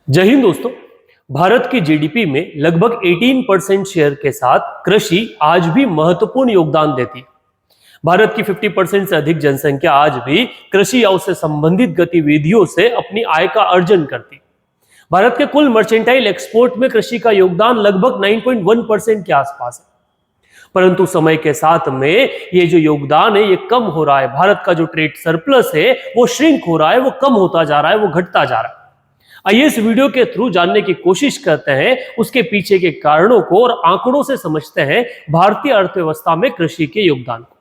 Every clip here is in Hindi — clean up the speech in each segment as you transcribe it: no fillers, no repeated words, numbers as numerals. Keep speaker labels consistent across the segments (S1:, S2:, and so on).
S1: जय हिंद दोस्तों। भारत की जीडीपी में लगभग 18% शेयर के साथ कृषि आज भी महत्वपूर्ण योगदान देती है। भारत की 50% से अधिक जनसंख्या आज भी कृषि या उससे संबंधित गतिविधियों से अपनी आय का अर्जन करती है। भारत के कुल मर्चेंटाइल एक्सपोर्ट में कृषि का योगदान लगभग 9.1% के आसपास है। परंतु समय के साथ में ये जो योगदान है ये कम हो रहा है। भारत का जो ट्रेड सरप्लस है वो श्रिंक हो रहा है, वो कम होता जा रहा है, वो घटता जा रहा है। आइए इस वीडियो के थ्रू जानने की कोशिश करते हैं उसके पीछे के कारणों को और आंकड़ों से समझते हैं भारतीय अर्थव्यवस्था में कृषि के योगदान को।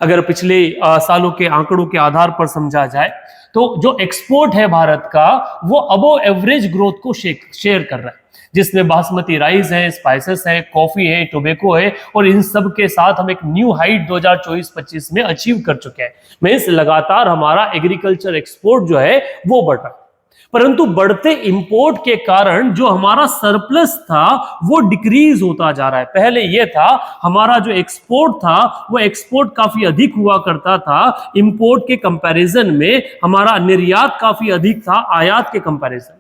S1: अगर पिछले सालों के आंकड़ों के आधार पर समझा जाए तो जो एक्सपोर्ट है भारत का वो अबव एवरेज ग्रोथ को शेयर कर रहा है, जिसमें बासमती राइस है, स्पाइसेस है, कॉफी है, टोबैको है और इन सब के साथ हम एक न्यू हाइट 2024-25 में अचीव कर चुके हैं। मींस लगातार हमारा एग्रीकल्चर एक्सपोर्ट जो है वो बढ़ रहा है। परंतु बढ़ते इंपोर्ट के कारण जो हमारा सरप्लस था वो डिक्रीज होता जा रहा है। पहले ये था हमारा जो एक्सपोर्ट था वो एक्सपोर्ट काफी अधिक हुआ करता था, इंपोर्ट के कंपैरिजन में हमारा निर्यात काफी अधिक था आयात के कंपैरिजन।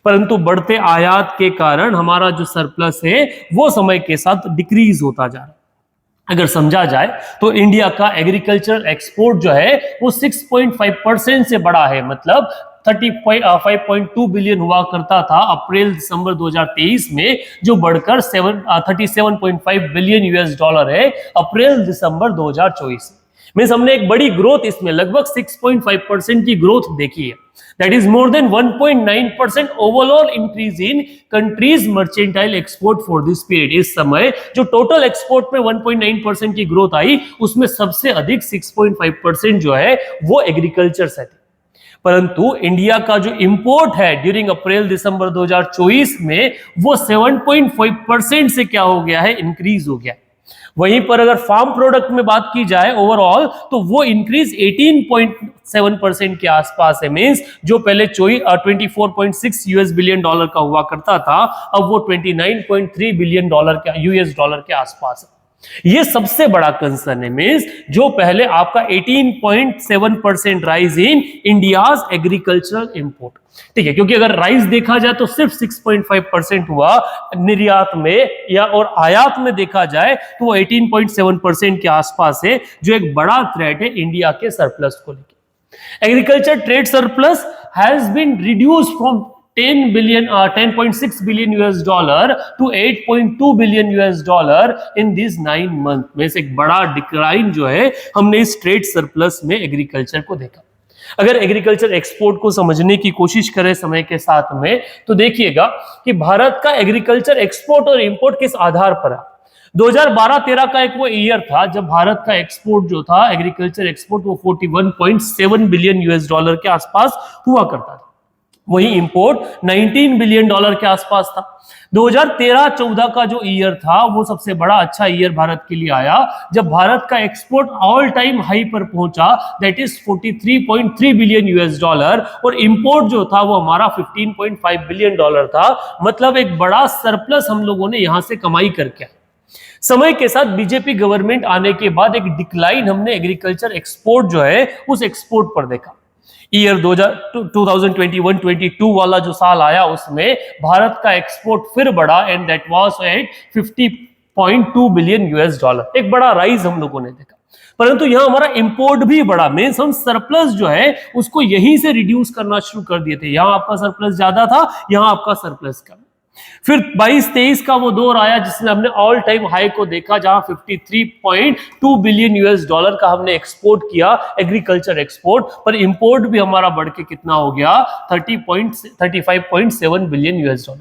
S1: परंतु बढ़ते आयात के कारण हमारा जो सरप्लस है वो समय के साथ डिक्रीज होता जा रहा है। अगर समझा जाए तो इंडिया का एग्रीकल्चर एक्सपोर्ट जो है वो 6.5% से बढ़ा है, मतलब 35.2 बिलियन हुआ करता था अप्रैल दिसंबर 2023 में, जो बढ़कर 37.5 बिलियन यूएस डॉलर है अप्रैल दिसंबर 2024 में। हमने एक बड़ी ग्रोथ इसमें लगभग 6.5% की ग्रोथ देखी है। That is more than 1.9% overall increase in countries mercantile export for this period. इस समय जो टोटल एक्सपोर्ट में 1.9% की ग्रोथ आई उसमें सबसे अधिक 6.5% जो है वो एग्रीकल्चर से थी। परंतु इंडिया का जो इंपोर्ट है ड्यूरिंग अप्रैल दिसंबर 2024 में वो 7.5% से क्या हो गया है, इंक्रीज हो गया। वहीं पर अगर फार्म प्रोडक्ट में बात की जाए ओवरऑल तो वो इंक्रीज 18.7% के आसपास है। मींस जो पहले 24.6 यूएस बिलियन डॉलर का हुआ करता था अब वो 29.3 बिलियन डॉलर का यूएस डॉलर के आसपास है। ये सबसे बड़ा कंसर्न है। मींस जो पहले आपका 18.7% rise in India's agricultural import, ठीक है, क्योंकि अगर राइस देखा जाए तो सिर्फ 6.5% हुआ निर्यात में, या और आयात में देखा जाए तो वो 18.7% के आसपास है, जो एक बड़ा थ्रेट है इंडिया के सरप्लस को लेकर। Agriculture trade surplus has been reduced from 10.6 billion US dollar to 8.2 billion US dollar in these 9 months में से एक बड़ा डिक्लाइन जो है हमने इस ट्रेड सरप्लस में एग्रीकल्चर को देखा। अगर एग्रीकल्चर एक्सपोर्ट को समझने की कोशिश करें समय के साथ में तो देखिएगा कि भारत का एग्रीकल्चर एक्सपोर्ट और इंपोर्ट किस आधार पर है। 2012-13 का एक वो ईयर था जब भारत का एक्सपोर्ट जो था एग्रीकल्चर एक्सपोर्ट वो 41.7 बिलियन यूएस डॉलर के आसपास हुआ करता था। वही इंपोर्ट 19 बिलियन डॉलर के आसपास था। 2013-14 का जो ईयर था वो सबसे बड़ा अच्छा ईयर भारत के लिए आया जब भारत का एक्सपोर्ट ऑल टाइम हाई पर पहुंचा, that is 43.3 billion US dollar, और इंपोर्ट जो था वो हमारा 15.5 बिलियन डॉलर था। मतलब एक बड़ा सरप्लस हम लोगों ने यहां से कमाई करके आए। समय के साथ बीजेपी गवर्नमेंट आने के बाद एक डिक्लाइन हमने एग्रीकल्चर एक्सपोर्ट जो है उस एक्सपोर्ट पर देखा। ईयर 2021-22 वाला जो साल आया उसमें भारत का एक्सपोर्ट फिर बढ़ा and that was at 50.2 billion US dollar. एक बड़ा राइज हम लोगों ने देखा। परंतु यहां हमारा इंपोर्ट भी बढ़ा। मींस हम सरप्लस जो है उसको यहीं से रिड्यूस करना शुरू कर दिए थे। यहां आपका सरप्लस ज्यादा था, यहां आपका सरप्लस कम। फिर 22-23 का वो दौर आया जिसमें हमने ऑल टाइम हाई को देखा जहां 53.2 बिलियन यूएस डॉलर का हमने एक्सपोर्ट किया एग्रीकल्चर एक्सपोर्ट, पर इंपोर्ट भी हमारा बढ़ के कितना हो गया 35.7 बिलियन यूएस डॉलर।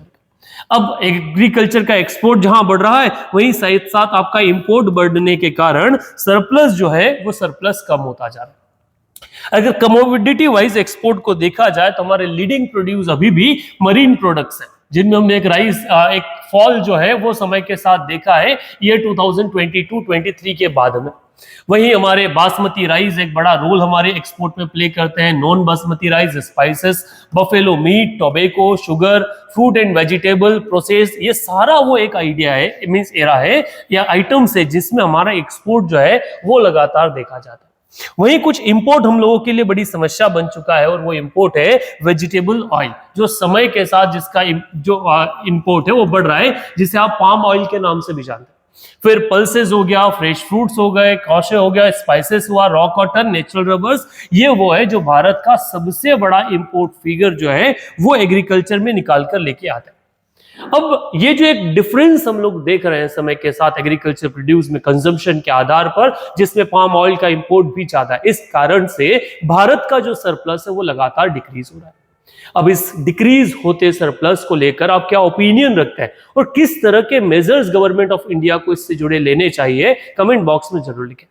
S1: अब एग्रीकल्चर का एक्सपोर्ट जहां बढ़ रहा है वहीं साथ साथ आपका इंपोर्ट बढ़ने के कारण सरप्लस जो है वो सरप्लस कम होता जा रहा है। अगर कमोडिटी वाइज एक्सपोर्ट को देखा जाए तो हमारे लीडिंग प्रोड्यूस अभी भी मरीन प्रोडक्ट्स है, जिनमें हमने एक फॉल जो है वो समय के साथ देखा है ये 2022-23 के बाद में। वहीं हमारे बासमती राइस एक बड़ा रोल हमारे एक्सपोर्ट में प्ले करते हैं। Non basmati rice, spices, buffalo meet, tobacco, sugar, fruit and vegetable, process, ये सारा वो एक आइडिया है, मींस एरा है या आइटम्स है जिसमें हमारा एक्सपोर्ट जो है वो लगातार देखा जाता है। वहीं कुछ इंपोर्ट हम लोगों के लिए बड़ी समस्या बन चुका है, और वो इंपोर्ट है वेजिटेबल ऑयल, जो समय के साथ जिसका जो इंपोर्ट है वो बढ़ रहा है, जिसे आप पाम ऑयल के नाम से भी जानते हैं। फिर पल्सेस हो गया, फ्रेश फ्रूट्स हो गए, कॉशे हो गया, स्पाइसेस हुआ, रॉ कॉटन, नेचुरल रबर्स, ये वो है जो भारत का सबसे बड़ा इंपोर्ट फिगर जो है वो एग्रीकल्चर में निकाल कर लेके आता है। अब ये जो एक डिफरेंस हम लोग देख रहे हैं समय के साथ एग्रीकल्चर प्रोड्यूस में कंजम्पशन के आधार पर, जिसमें पाम ऑयल का इंपोर्ट भी ज्यादा है, इस कारण से भारत का जो सरप्लस है वो लगातार डिक्रीज हो रहा है। अब इस डिक्रीज होते सरप्लस को लेकर आप क्या ओपिनियन रखते हैं, और किस तरह के मेजर्स गवर्नमेंट ऑफ इंडिया को इससे जुड़े लेने चाहिए, कमेंट बॉक्स में जरूर लिखें।